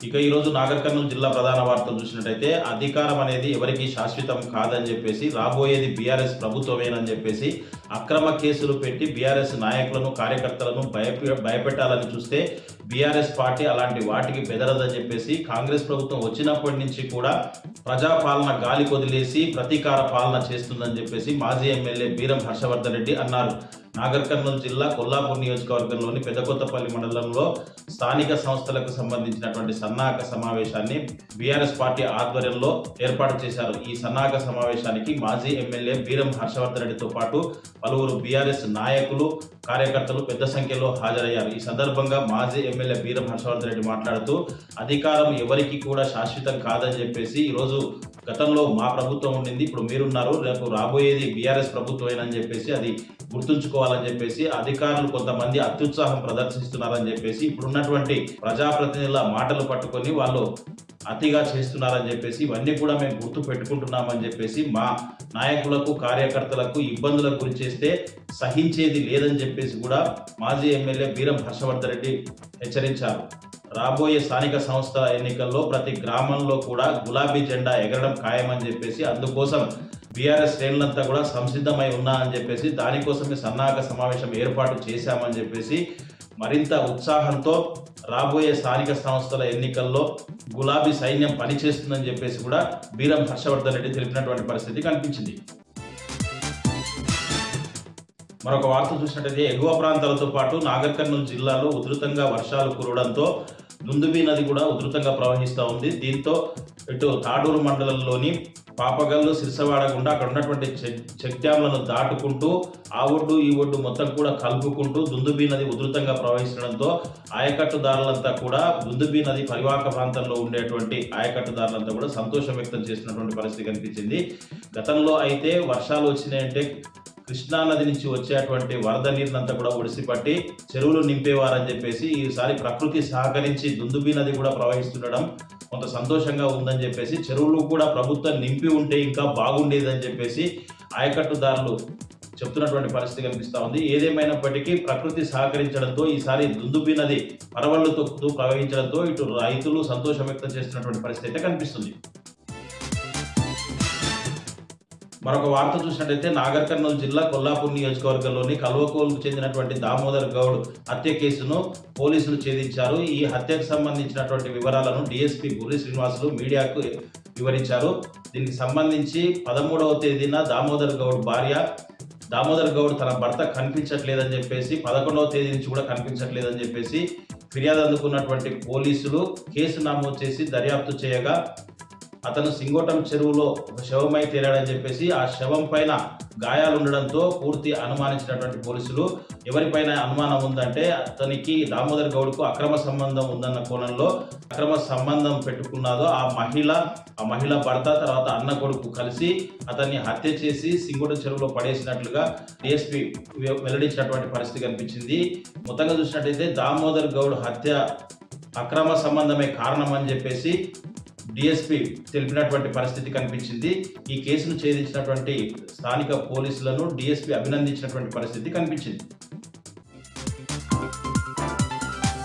ఇక ఈరోజు నాగర్ కర్నూలు జిల్లా ప్రధాన వార్తలు చూసినట్టయితే అధికారం అనేది ఎవరికి శాశ్వతం కాదని చెప్పేసి రాబోయేది బీఆర్ఎస్ ప్రభుత్వమేనని చెప్పేసి అక్రమ కేసులు పెట్టి బీఆర్ఎస్ నాయకులను కార్యకర్తలను భయపెట్టాలని చూస్తే బీఆర్ఎస్ పార్టీ అలాంటి వాటికి బెదరదని చెప్పేసి కాంగ్రెస్ ప్రభుత్వం వచ్చినప్పటి నుంచి కూడా ప్రజాపాలన గాలి కొదిలేసి ప్రతీకార పాలన చేస్తుందని చెప్పేసి మాజీ ఎమ్మెల్యే బీరం హర్షవర్ధన్ రెడ్డి అన్నారు. నాగర్ కర్నూలు జిల్లా కొల్లాపూర్ నియోజకవర్గంలోని పెదకొత్తపల్లి మండలంలో స్థానిక సంస్థలకు సంబంధించినటువంటి సన్నాహక సమావేశాన్ని బీఆర్ఎస్ పార్టీ ఆధ్వర్యంలో ఏర్పాటు చేశారు. ఈ సన్నాహక సమావేశానికి మాజీ ఎమ్మెల్యే బీరం హర్షవర్ధన్ రెడ్డితో పాటు పలువురు బీఆర్ఎస్ నాయకులు కార్యకర్తలు పెద్ద సంఖ్యలో హాజరయ్యారు. ఈ సందర్భంగా మాజీ ఎమ్మెల్యే బీరం హర్షవర్ధన్ రెడ్డి మాట్లాడుతూ అధికారం ఎవరికి కూడా శాశ్వతం కాదని చెప్పేసి ఈరోజు గతంలో మా ప్రభుత్వం ఉండింది, ఇప్పుడు మీరున్నారు, రేపు రాబోయేది బీఆర్ఎస్ ప్రభుత్వమేనని చెప్పేసి అది గుర్తుంచుకోవాలని చెప్పేసి అధికారులు కొంతమంది అత్యుత్సాహం ప్రదర్శిస్తున్నారని చెప్పేసి ఇప్పుడున్నటువంటి ప్రజాప్రతినిధుల మాటలు పట్టుకొని వాళ్ళు అతిగా చేస్తున్నారని చెప్పేసి ఇవన్నీ కూడా మేము గుర్తు పెట్టుకుంటున్నామని చెప్పేసి మా నాయకులకు కార్యకర్తలకు ఇబ్బందులకు గురి చేస్తే సహించేది లేదని చెప్పేసి కూడా మాజీ ఎమ్మెల్యే బీరం హర్షవర్ధన్ రెడ్డి హెచ్చరించారు. రాబోయే స్థానిక సంస్థ ఎన్నికల్లో ప్రతి గ్రామంలో కూడా గులాబీ జెండా ఎగరడం ఖాయమని చెప్పేసి అందుకోసం బీఆర్ఎస్ శ్రేణులంతా కూడా సంసిద్ధమై ఉన్నా అని చెప్పేసి దానికోసమే సన్నాహక సమావేశం ఏర్పాటు చేశామని చెప్పేసి మరింత ఉత్సాహంతో రాబోయే స్థానిక సంస్థల ఎన్నికల్లో గులాబీ సైన్యం పనిచేస్తుందని చెప్పేసి కూడా బీరం హర్షవర్ధన్ రెడ్డి తెలిపినటువంటి పరిస్థితి కనిపించింది. మరొక వార్త చూసినట్టయితే ఎగువ ప్రాంతాలతో పాటు నాగర్ కర్నూలు జిల్లాలో ఉధృతంగా వర్షాలు కురవడంతో దుందుబి నది కూడా ఉధృతంగా ప్రవహిస్తూ ఉంది. దీంతో ఇటు తాడూరు మండలంలోని పాపగల్లు సిరిసవాడ గుండా అక్కడ ఉన్నటువంటి చెక్ డ్యాంలను దాటుకుంటూ ఆ ఒడ్డు ఈ ఒడ్డు మొత్తం కూడా కలుపుకుంటూ దుందుబి నది ఉధృతంగా ప్రవహించడంతో ఆయకట్టుదారులంతా కూడా దుందుబి నది పరివాహక ప్రాంతంలో ఉండేటువంటి ఆయకట్టుదారులంతా కూడా సంతోషం వ్యక్తం చేసినటువంటి పరిస్థితి కనిపించింది. గతంలో అయితే వర్షాలు వచ్చినాయంటే కృష్ణానది నుంచి వచ్చేటువంటి వరద నీరునంతా కూడా ఒడిసిపట్టి చెరువులు నింపేవారని చెప్పేసి ఈసారి ప్రకృతి సహకరించి దుందుబి నది కూడా ప్రవహిస్తుండడం కొంత సంతోషంగా ఉందని చెప్పేసి చెరువులు కూడా ప్రభుత్వం నింపి ఉంటే ఇంకా బాగుండేదని చెప్పేసి ఆయకట్టుదారులు చెప్తున్నటువంటి పరిస్థితి కనిపిస్తూ ఉంది. ఏదేమైనప్పటికీ ప్రకృతి సహకరించడంతో ఈసారి దుందుబి నది పరవళ్లు తొక్కుతూ ప్రవహించడంతో ఇటు రైతులు సంతోషం వ్యక్తం చేస్తున్నటువంటి పరిస్థితి అయితే కనిపిస్తుంది. మరొక వార్త చూసినట్టయితే నాగర్ కర్నూలు జిల్లా కొల్లాపూర్ నియోజకవర్గంలోని కల్వకోలుకు చెందినటువంటి దామోదర్ గౌడ్ హత్య కేసును పోలీసులు ఛేదించారు. ఈ హత్యకు సంబంధించినటువంటి వివరాలను డీఎస్పీ బుర్రి శ్రీనివాసులు మీడియాకు వివరించారు. దీనికి సంబంధించి 13వ తేదీన దామోదర్ గౌడ్ భార్య దామోదర్ గౌడ్ తన భర్త కనిపించట్లేదని చెప్పేసి 11వ తేదీ నుంచి కూడా కనిపించట్లేదని చెప్పేసి ఫిర్యాదు అందుకున్నటువంటి పోలీసులు కేసు నమోదు చేసి దర్యాప్తు చేయగా అతను సింగోటం చెరువులో ఒక శవమై తేలాడని చెప్పేసి ఆ శవం పైన గాయాలు ఉండడంతో పూర్తి అనుమానించినటువంటి పోలీసులు ఎవరిపైన అనుమానం ఉందంటే అతనికి దామోదర్ గౌడ్కు అక్రమ సంబంధం ఉందన్న కోణంలో అక్రమ సంబంధం పెట్టుకున్నదో ఆ మహిళ భర్త తర్వాత అన్న కొడుకు కలిసి అతన్ని హత్య చేసి సింగోటం చెరువులో పడేసినట్లుగా డిఎస్పీ వెల్లడించినటువంటి పరిస్థితి కనిపించింది. మొత్తంగా చూసినట్టయితే దామోదర్ గౌడ్ హత్య అక్రమ సంబంధమే కారణం అని చెప్పేసి డిఎస్పీ తెలిపినటువంటి పరిస్థితి కనిపించింది. ఈ కేసును ఛేదించినటువంటి స్థానిక పోలీసులను డిఎస్పీ అభినందించినటువంటి పరిస్థితి కనిపించింది.